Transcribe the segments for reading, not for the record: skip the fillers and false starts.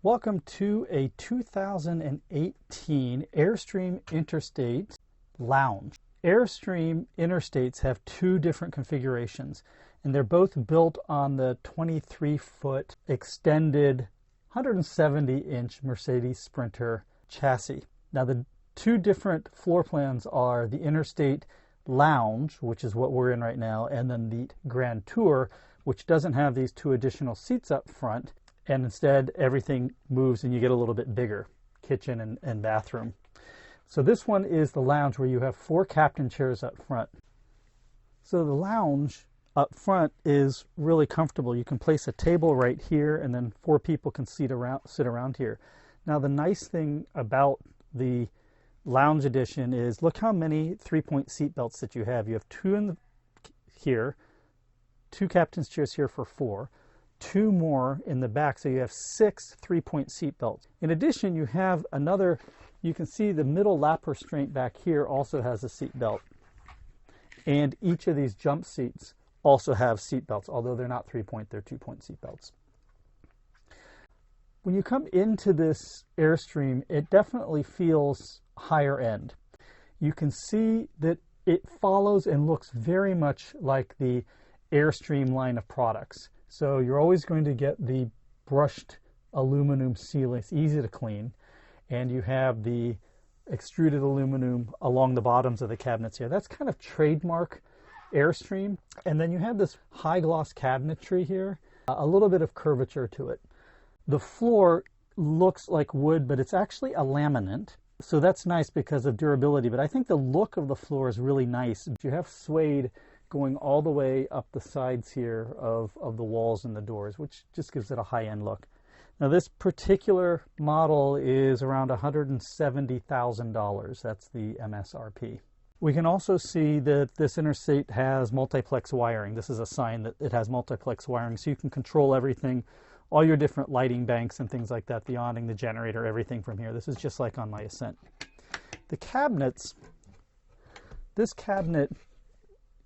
Welcome to a 2018 Airstream Interstate Lounge. Airstream Interstates have two different configurations, and they're both built on the 23-foot extended 170-inch Mercedes Sprinter chassis. Now, the two different floor plans are the Interstate Lounge, which is what we're in right now, and then the Grand Tour, which doesn't have these two additional seats up front, and instead everything moves and you get a little bit bigger kitchen and bathroom. So this one is the lounge, where you have 4 captain chairs up front. So the lounge up front is really comfortable. You can place a table right here, and then 4 people can sit around here. Now, the nice thing about the lounge edition is, look how many 3-point seat belts that you have. You have 2 here, 2 captain's chairs here for 4, 2 more in the back, so you have 6 3-point seat belts. In addition, you have another, you can see the middle lap restraint back here also has a seat belt. And each of these jump seats also have seat belts, although they're not 3-point, they're 2-point seat belts. When you come into this Airstream, it definitely feels higher end. You can see that it follows and looks very much like the Airstream line of products. So you're always going to get the brushed aluminum ceiling. It's easy to clean. And you have the extruded aluminum along the bottoms of the cabinets here. That's kind of trademark Airstream. And then you have this high gloss cabinetry here, a little bit of curvature to it. The floor looks like wood, but it's actually a laminate. So that's nice because of durability. But I think the look of the floor is really nice. You have suede going all the way up the sides here of the walls and the doors, which just gives it a high-end look. Now, this particular model is around $170,000. That's the MSRP. We can also see that this Interstate has multiplex wiring. This is a sign that it has multiplex wiring, so you can control everything, all your different lighting banks and things like that, the awning, the generator, everything from here. This is just like on my Ascent. The cabinets, this cabinet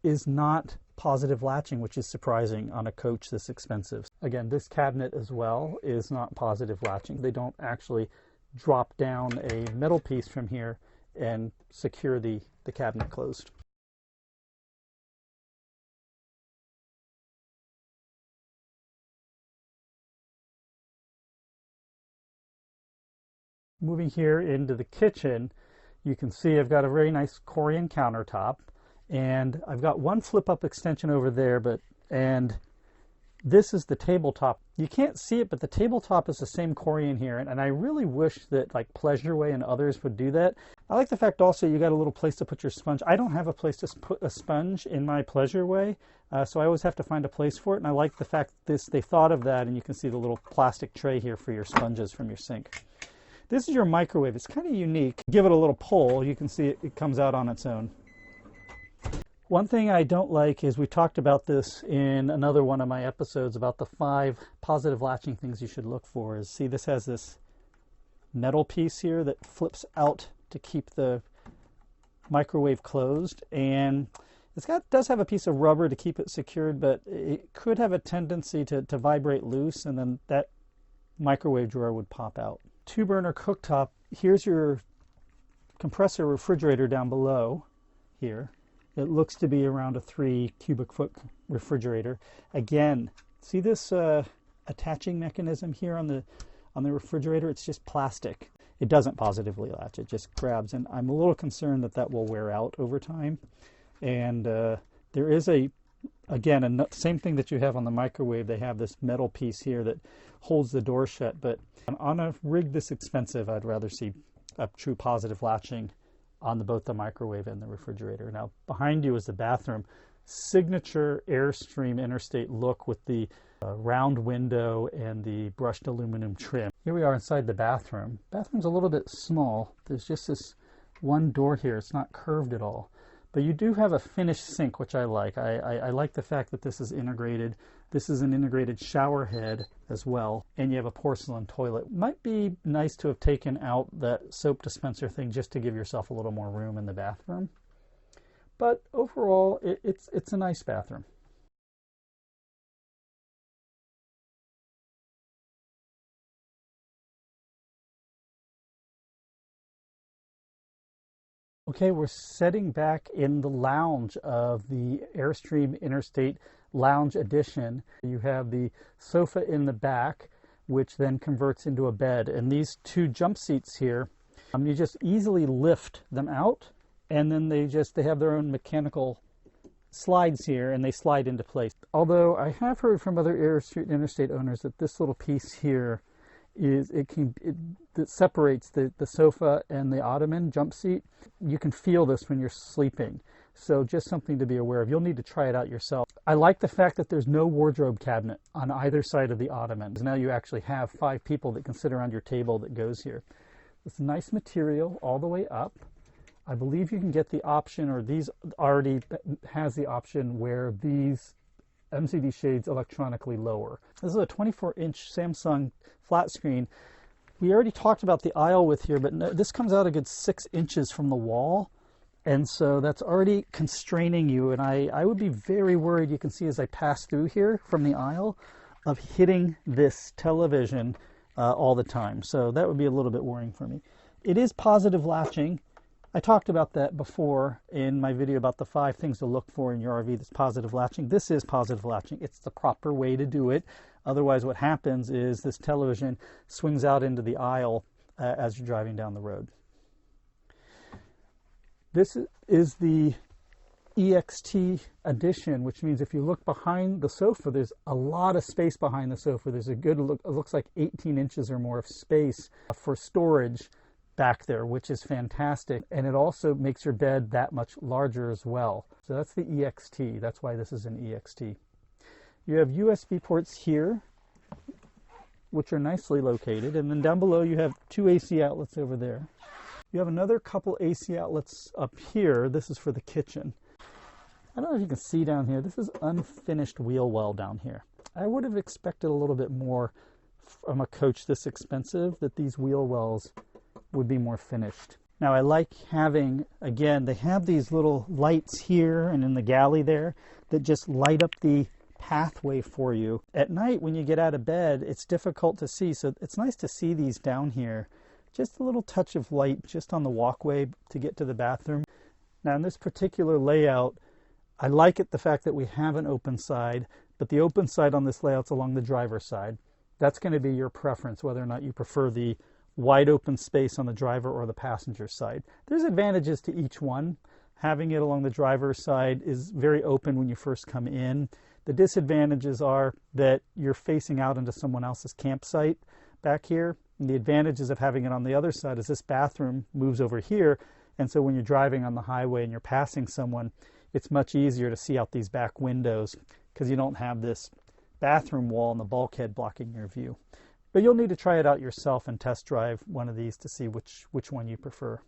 is not positive latching, which is surprising on a coach this expensive. Again, this cabinet as well is not positive latching. They don't actually drop down a metal piece from here and secure the cabinet closed. Moving here into the kitchen, you can see I've got a very nice Corian countertop. And I've got one flip-up extension over there, and this is the tabletop. You can't see it, but the tabletop is the same Corian here, and I really wish that like Pleasureway and others would do that. I like the fact also you got a little place to put your sponge. I don't have a place to put a sponge in my Pleasureway, so I always have to find a place for it, and I like the fact that they thought of that, and you can see the little plastic tray here for your sponges from your sink. This is your microwave. It's kind of unique. Give it a little pull, you can see it comes out on its own. One thing I don't like is, we talked about this in another one of my episodes about the 5 positive latching things you should look for, is, see, this has this metal piece here that flips out to keep the microwave closed, and does have a piece of rubber to keep it secured, but it could have a tendency to vibrate loose, and then that microwave drawer would pop out. 2-burner cooktop. Here's your compressor refrigerator down below here. It looks to be around a 3 cubic foot refrigerator. Again, see this attaching mechanism here on the refrigerator? It's just plastic. It doesn't positively latch, it just grabs, and I'm a little concerned that that will wear out over time. And there is again, same thing that you have on the microwave. They have this metal piece here that holds the door shut, but on a rig this expensive, I'd rather see a true positive latching on both the microwave and the refrigerator. Now, behind you is the bathroom. Signature Airstream Interstate look with the round window and the brushed aluminum trim. Here we are inside the bathroom. Bathroom's a little bit small. There's just this one door here. It's not curved at all. But you do have a finished sink, which I like. I like the fact that this is integrated. This is an integrated shower head as well. And you have a porcelain toilet. Might be nice to have taken out that soap dispenser thing just to give yourself a little more room in the bathroom. But overall, it's a nice bathroom. Okay, we're sitting back in the lounge of the Airstream Interstate Lounge Edition. You have the sofa in the back, which then converts into a bed. And these two jump seats here, you just easily lift them out, and then they have their own mechanical slides here, and they slide into place. Although I have heard from other Airstream Interstate owners that this little piece here that separates the sofa and the ottoman jump seat. You can feel this when you're sleeping. So just something to be aware of. You'll need to try it out yourself. I like the fact that there's no wardrobe cabinet on either side of the ottoman. Now you actually have 5 people that can sit around your table that goes here. It's nice material all the way up. I believe you can get the option, or these already has the option where these MCD shades electronically lower. This is a 24-inch Samsung flat screen. We already talked about the aisle width here, but no, this comes out a good 6 inches from the wall, and so that's already constraining you, and I would be very worried, you can see as I pass through here from the aisle, of hitting this television all the time. So that would be a little bit worrying for me. It is positive latching. I talked about that before in my video about the 5 things to look for in your RV that's positive latching. This is positive latching. It's the proper way to do it. Otherwise, what happens is this television swings out into the aisle as you're driving down the road. This is the Ext edition, which means if you look behind the sofa, there's a lot of space behind the sofa. There's a good look, it looks like 18 inches or more of space for storage back there, which is fantastic. And it also makes your bed that much larger as well. So that's the Ext. That's why this is an Ext. You have USB ports here, which are nicely located. And then down below, you have 2 AC outlets over there. You have another couple AC outlets up here. This is for the kitchen. I don't know if you can see down here. This is unfinished wheel well down here. I would have expected a little bit more from a coach this expensive, that these wheel wells would be more finished. Now I like having, again, they have these little lights here and in the galley there that just light up the pathway for you. At night when you get out of bed, it's difficult to see, so it's nice to see these down here. Just a little touch of light just on the walkway to get to the bathroom. Now in this particular layout, I like it the fact that we have an open side, but the open side on this layout's along the driver's side. That's going to be your preference, whether or not you prefer the wide open space on the driver or the passenger side. There's advantages to each one. Having it along the driver's side is very open when you first come in. The disadvantages are that you're facing out into someone else's campsite back here. And the advantages of having it on the other side is this bathroom moves over here, and so when you're driving on the highway and you're passing someone, it's much easier to see out these back windows because you don't have this bathroom wall and the bulkhead blocking your view. But you'll need to try it out yourself and test drive one of these to see which one you prefer.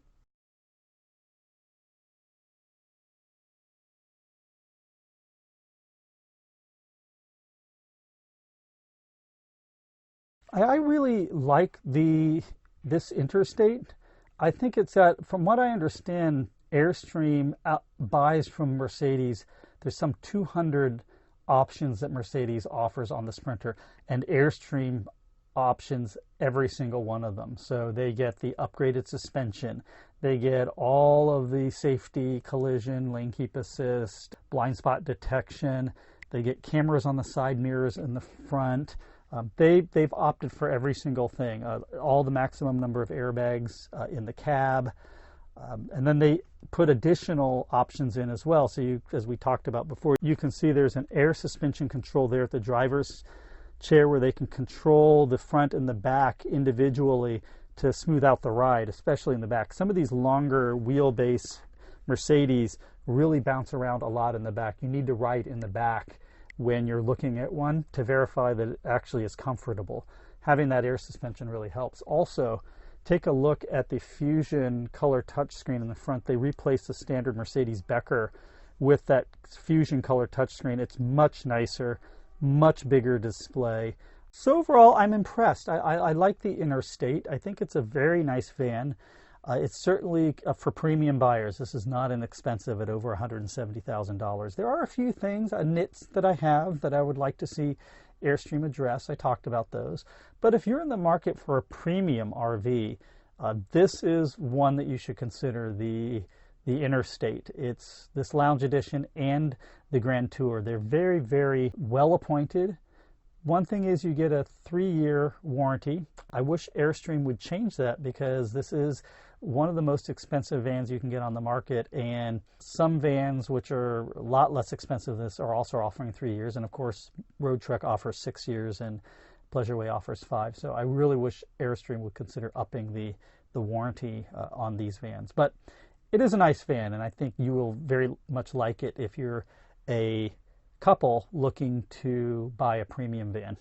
I really like this Interstate. I think it's from what I understand, Airstream buys from Mercedes. There's some 200 options that Mercedes offers on the Sprinter, and Airstream options every single one of them. So they get the upgraded suspension, they get all of the safety, collision, lane keep assist, blind spot detection, they get cameras on the side mirrors in the front. They've opted for every single thing, all the maximum number of airbags in the cab, and then they put additional options in as well. So you, as we talked about before, you can see there's an air suspension control there at the driver's chair where they can control the front and the back individually to smooth out the ride, especially in the back. Some of these longer wheelbase Mercedes really bounce around a lot in the back. You need to ride in the back when you're looking at one to verify that it actually is comfortable. Having that air suspension really helps. Also, take a look at the Fusion color touchscreen in the front. They replaced the standard Mercedes Becker with that Fusion color touchscreen. It's much nicer, much bigger display. So overall, I'm impressed. I like the Interstate. I think it's a very nice van. It's certainly for premium buyers. This is not inexpensive at over $170,000. There are a few things, nits that I have that I would like to see Airstream address. I talked about those. But if you're in the market for a premium RV, this is one that you should consider. The the Interstate. It's this Lounge Edition and the Grand Tour. They're very, very well appointed. One thing is you get a 3-year warranty. I wish Airstream would change that, because this is one of the most expensive vans you can get on the market, and some vans which are a lot less expensive than this are also offering 3 years, and of course Road Trek offers 6 years and Pleasureway offers 5. So I really wish Airstream would consider upping the warranty on these vans. But it is a nice van, and I think you will very much like it if you're a couple looking to buy a premium van.